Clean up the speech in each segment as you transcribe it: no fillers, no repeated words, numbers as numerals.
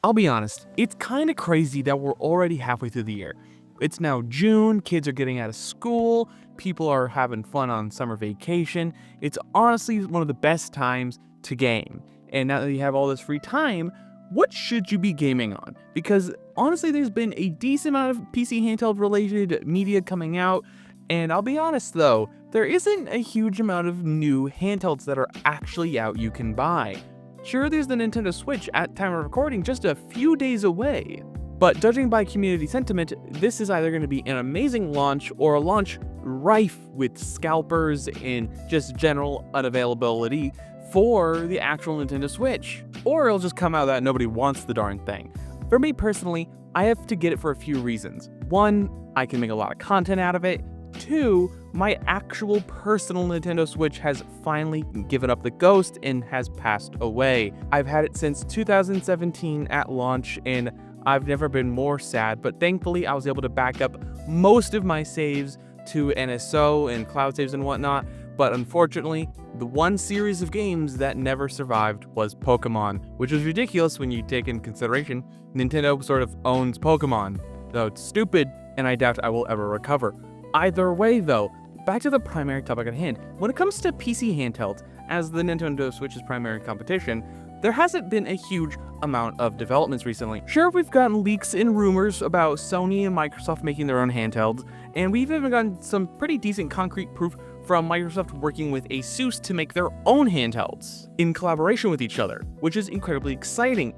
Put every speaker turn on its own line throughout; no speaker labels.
I'll be honest, it's kind of crazy that we're already halfway through the year. It's now June, kids are getting out of school, people are having fun on summer vacation. It's honestly one of the best times to game. And now that you have all this free time, what should you be gaming on? Because honestly, there's been a decent amount of PC handheld related media coming out. And I'll be honest though, there isn't a huge amount of new handhelds that are actually out you can buy. Sure, there's the Nintendo Switch at time of recording just a few days away, but judging by community sentiment, this is either going to be an amazing launch or a launch rife with scalpers and just general unavailability for the actual Nintendo Switch. Or it'll just come out that nobody wants the darn thing. For me personally, I have to get it for a few reasons. One, I can make a lot of content out of it. Two, my actual personal Nintendo Switch has finally given up the ghost and has passed away. I've had it since 2017 at launch and I've never been more sad, but thankfully I was able to back up most of my saves to NSO and cloud saves and whatnot, but unfortunately, the one series of games that never survived was Pokemon, which is ridiculous when you take in consideration Nintendo sort of owns Pokemon, though it's stupid and I doubt I will ever recover. Either way though, back to the primary topic at hand. When it comes to PC handhelds, as the Nintendo Switch's primary competition, there hasn't been a huge amount of developments recently. Sure, we've gotten leaks and rumors about Sony and Microsoft making their own handhelds, and we've even gotten some pretty decent concrete proof from Microsoft working with ASUS to make their own handhelds in collaboration with each other, which is incredibly exciting.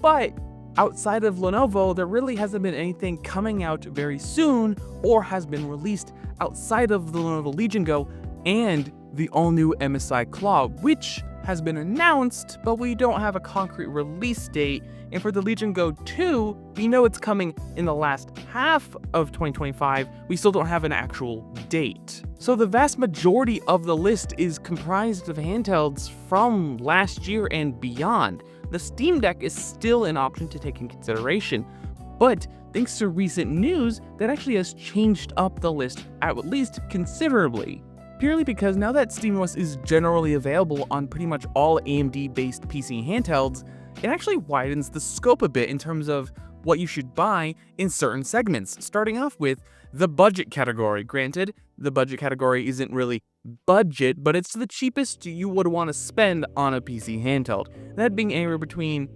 But outside of Lenovo, there really hasn't been anything coming out very soon or has been released outside of the Lenovo Legion Go and the all-new MSI Claw, which has been announced, but we don't have a concrete release date. And for the Legion Go 2, we know it's coming in the last half of 2025. We still don't have an actual date. So the vast majority of the list is comprised of handhelds from last year and beyond. The Steam Deck is still an option to take in consideration, but thanks to recent news, that actually has changed up the list at least considerably. Purely because now that SteamOS is generally available on pretty much all AMD-based PC handhelds, it actually widens the scope a bit in terms of what you should buy in certain segments, starting off with the budget category. Granted, the budget category isn't really budget, but it's the cheapest you would want to spend on a PC handheld. That being anywhere between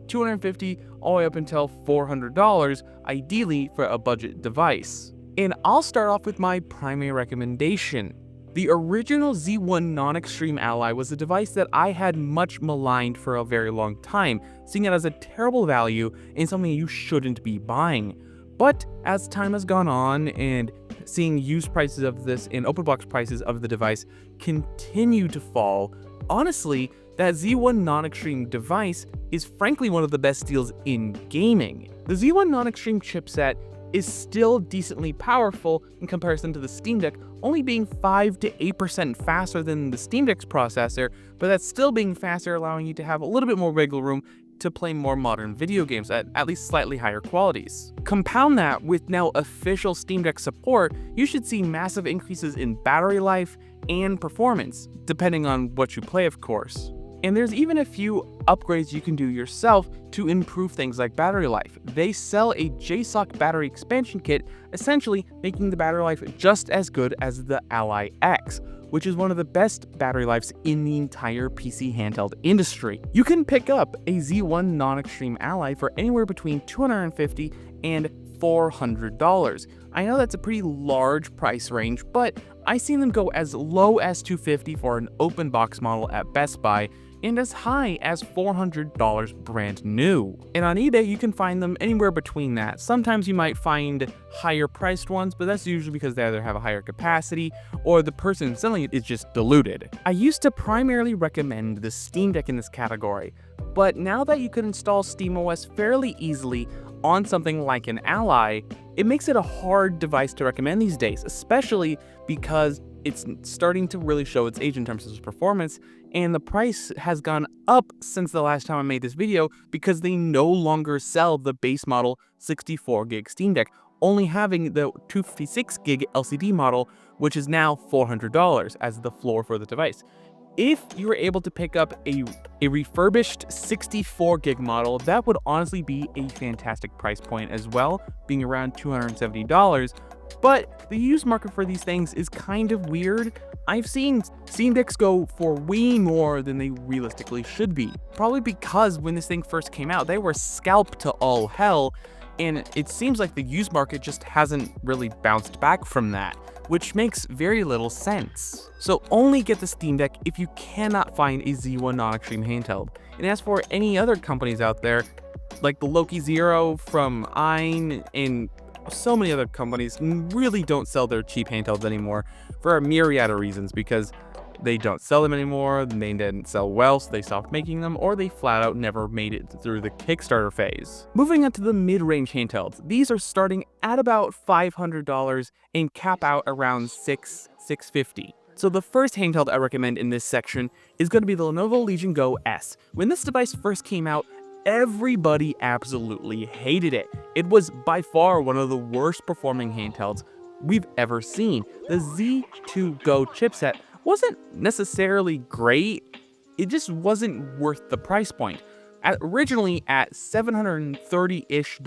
$250 all the way up until $400, ideally for a budget device. And I'll start off with my primary recommendation. The original Z1 Non-Extreme Ally was a device that I had much maligned for a very long time, seeing it as a terrible value and something you shouldn't be buying. But as time has gone on and seeing used prices of this and open box prices of the device continue to fall, honestly, that Z1 Non-Extreme device is frankly one of the best deals in gaming. The Z1 Non-Extreme chipset is still decently powerful in comparison to the Steam Deck, only being 5 to 8% faster than the Steam Deck's processor, but that's still being faster, allowing you to have a little bit more wiggle room to play more modern video games at least slightly higher qualities. Compound that with now official Steam Deck support, you should see massive increases in battery life and performance, depending on what you play, of course. And there's even a few upgrades you can do yourself to improve things like battery life. They sell a JSOC battery expansion kit, essentially making the battery life just as good as the Ally X, which is one of the best battery lives in the entire PC handheld industry. You can pick up a Z1 Non-Extreme Ally for anywhere between $250 and $400. I know that's a pretty large price range, but I've seen them go as low as $250 for an open box model at Best Buy, and as high as $400 brand new. And on eBay, you can find them anywhere between that. Sometimes you might find higher priced ones, but that's usually because they either have a higher capacity or the person selling it is just diluted. I used to primarily recommend the Steam Deck in this category, but now that you can install SteamOS fairly easily on something like an Ally, it makes it a hard device to recommend these days, especially because it's starting to really show its age in terms of its performance, and the price has gone up since the last time I made this video because they no longer sell the base model 64 gig Steam Deck, only having the 256 gig LCD model, which is now $400 as the floor for the device. If you were able to pick up a refurbished 64 gig model, that would honestly be a fantastic price point as well, being around $270. But the used market for these things is kind of weird. I've seen Steam Decks go for way more than they realistically should be. Probably because when this thing first came out, they were scalped to all hell, and it seems like the used market just hasn't really bounced back from that, which makes very little sense. So only get the Steam Deck if you cannot find a Z1 non-extreme handheld. And as for any other companies out there, like the Loki Zero from Ein and so many other companies, really don't sell their cheap handhelds anymore for a myriad of reasons, because they don't sell them anymore, they didn't sell well, so they stopped making them, or they flat out never made it through the Kickstarter phase. Moving on to the mid-range handhelds, these are starting at about $500 and cap out around $650. So the first handheld I recommend in this section is going to be the Lenovo Legion Go S. When this device first came out, everybody absolutely hated it. It was by far one of the worst performing handhelds we've ever seen. The Z2 Go chipset wasn't necessarily great, it just wasn't worth the price point. Originally at $730-ish,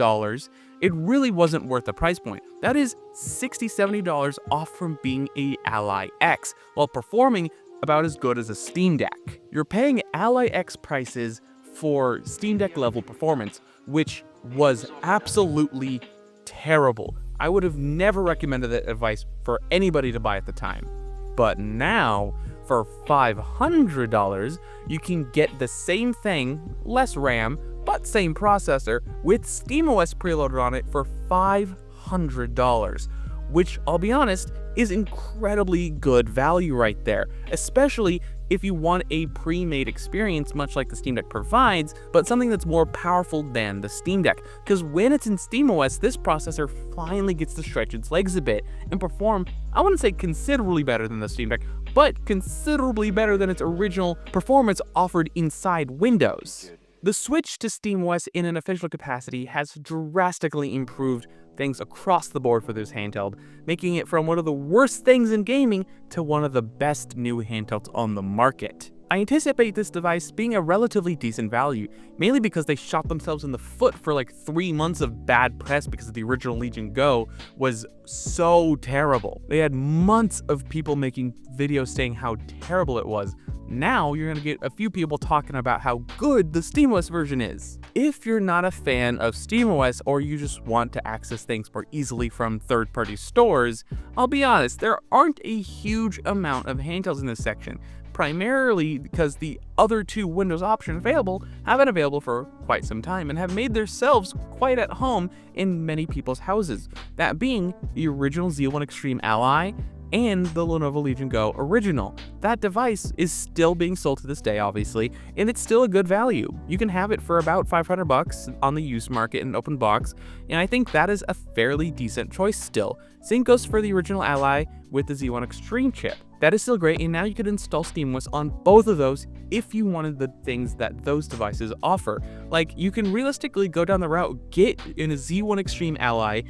it really wasn't worth the price point. That is $60-70 off from being a Ally X, while performing about as good as a Steam Deck. You're paying Ally X prices for Steam Deck level performance, which was absolutely terrible. I would have never recommended that device for anybody to buy at the time. But now, for $500, you can get the same thing, less RAM, but same processor, with SteamOS preloaded on it for $500, which, I'll be honest, is incredibly good value right there, especially if you want a pre-made experience much like the Steam Deck provides, but something that's more powerful than the Steam Deck. Because when it's in SteamOS, this processor finally gets to stretch its legs a bit and perform, I wouldn't say considerably better than the Steam Deck, but considerably better than its original performance offered inside Windows. The switch to SteamOS in an official capacity has drastically improved things across the board for this handheld, making it from one of the worst things in gaming to one of the best new handhelds on the market. I anticipate this device being a relatively decent value, mainly because they shot themselves in the foot for like 3 months of bad press because the original Legion Go was so terrible. They had months of people making videos saying how terrible it was. Now you're gonna get a few people talking about how good the SteamOS version is. If you're not a fan of SteamOS, or you just want to access things more easily from third-party stores, I'll be honest, there aren't a huge amount of handhelds in this section, primarily because the other two Windows options available have been available for quite some time and have made themselves quite at home in many people's houses, that being the original Z1 Extreme Ally and the Lenovo Legion Go Original. That device is still being sold to this day, obviously, and it's still a good value. You can have it for about $500 on the used market in an open box, and I think that is a fairly decent choice still. Same goes for the original Ally with the Z1 Extreme chip. That is still great, and now you can install SteamOS on both of those if you wanted the things that those devices offer. Like, you can realistically go down the route, get in a Z1 Extreme Ally,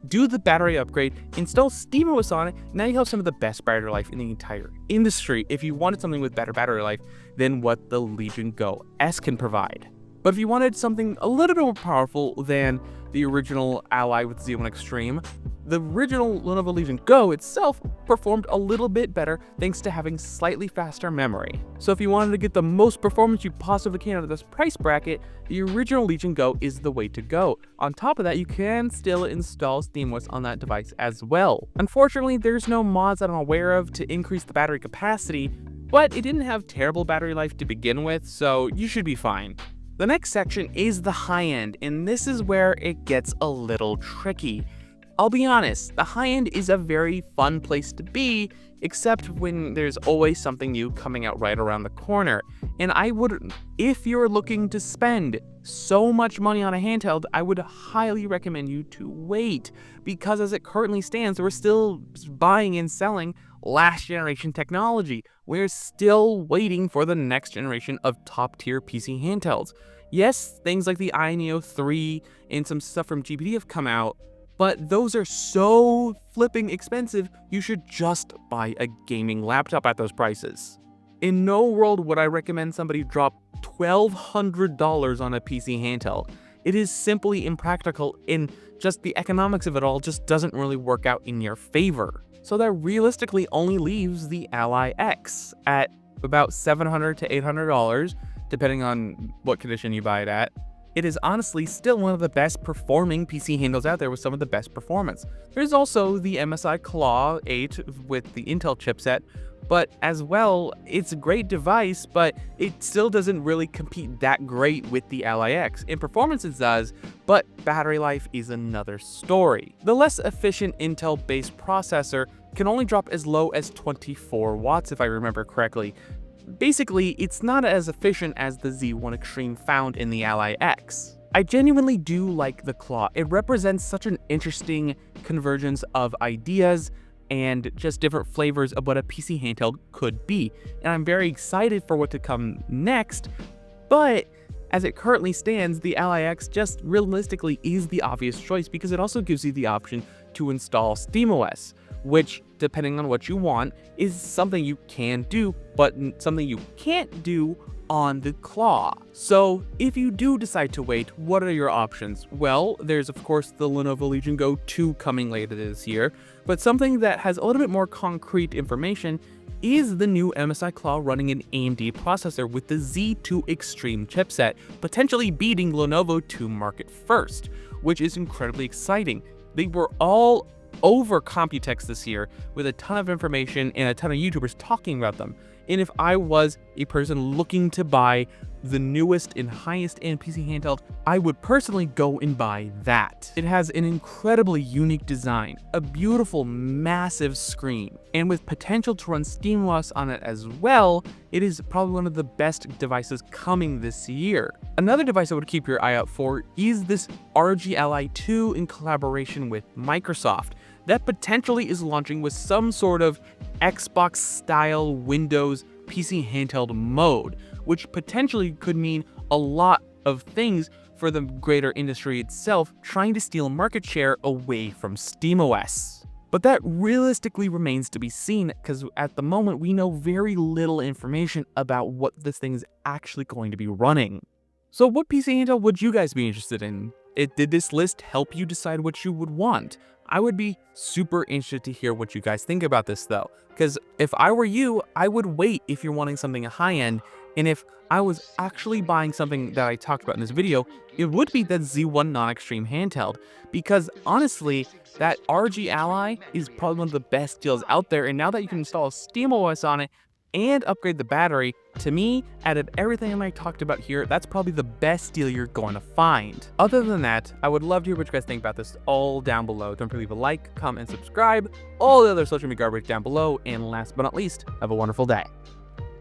do the battery upgrade, install SteamOS on it, now you have some of the best battery life in the entire industry if you wanted something with better battery life than what the Legion Go S can provide. But if you wanted something a little bit more powerful than the original Ally with Z1 Extreme, the original Lenovo Legion Go itself performed a little bit better thanks to having slightly faster memory. So if you wanted to get the most performance you possibly can out of this price bracket, the original Legion Go is the way to go. On top of that, you can still install SteamOS on that device as well. Unfortunately, there's no mods that I'm aware of to increase the battery capacity, but it didn't have terrible battery life to begin with, so you should be fine. The next section is the high end, and this is where it gets a little tricky. I'll be honest, the high end is a very fun place to be, except when there's always something new coming out right around the corner. And if you're looking to spend so much money on a handheld, I would highly recommend you to wait, because as it currently stands, we're still buying and selling last generation technology. We're still waiting for the next generation of top tier PC handhelds. Yes, things like the iNeo 3 and some stuff from GPD have come out, but those are so flipping expensive, you should just buy a gaming laptop at those prices. In no world would I recommend somebody drop $1,200 on a PC handheld. It is simply impractical, and just the economics of it all just doesn't really work out in your favor. So that realistically only leaves the Ally X at about $700 to $800, depending on what condition you buy it at. It is honestly still one of the best performing PC handhelds out there with some of the best performance. There's also the MSI Claw 8 with the Intel chipset, but as well, it's a great device, but it still doesn't really compete that great with the Ally X. In performance it does, but battery life is another story. The less efficient Intel-based processor can only drop as low as 24 watts if I remember correctly. Basically, it's not as efficient as the Z1 Extreme found in the Ally X. I genuinely do like the Claw. It represents such an interesting convergence of ideas and just different flavors of what a PC handheld could be. And I'm very excited for what to come next, but as it currently stands, the Ally X just realistically is the obvious choice because it also gives you the option to install SteamOS, which, depending on what you want, is something you can do, but something you can't do on the Claw. So if you do decide to wait, what are your options? Well, there's of course the Lenovo Legion Go 2 coming later this year, but something that has a little bit more concrete information is the new MSI Claw running an AMD processor with the Z2 Extreme chipset, potentially beating Lenovo to market first, which is incredibly exciting. They were all over Computex this year with a ton of information and a ton of YouTubers talking about them. And if I was a person looking to buy the newest and highest end PC handheld, I would personally go and buy that. It has an incredibly unique design, a beautiful massive screen, and with potential to run SteamOS on it as well, it is probably one of the best devices coming this year. Another device I would keep your eye out for is this ROG Ally 2 in collaboration with Microsoft that potentially is launching with some sort of Xbox-style Windows PC handheld mode, which potentially could mean a lot of things for the greater industry itself, trying to steal market share away from SteamOS. But that realistically remains to be seen, because at the moment we know very little information about what this thing is actually going to be running. So what PC handheld would you guys be interested in? Did this list help you decide what you would want? I would be super interested to hear what you guys think about this though, because if I were you, I would wait if you're wanting something high-end, and if I was actually buying something that I talked about in this video, it would be that Z1 non-extreme handheld, because honestly, that ROG Ally is probably one of the best deals out there, and now that you can install SteamOS on it and upgrade the battery, to me, out of everything I talked about here, that's probably the best deal you're going to find. Other than that, I would love to hear what you guys think about this all down below. Don't forget to leave a like, comment, and subscribe. All the other social media garbage down below, and last but not least, have a wonderful day.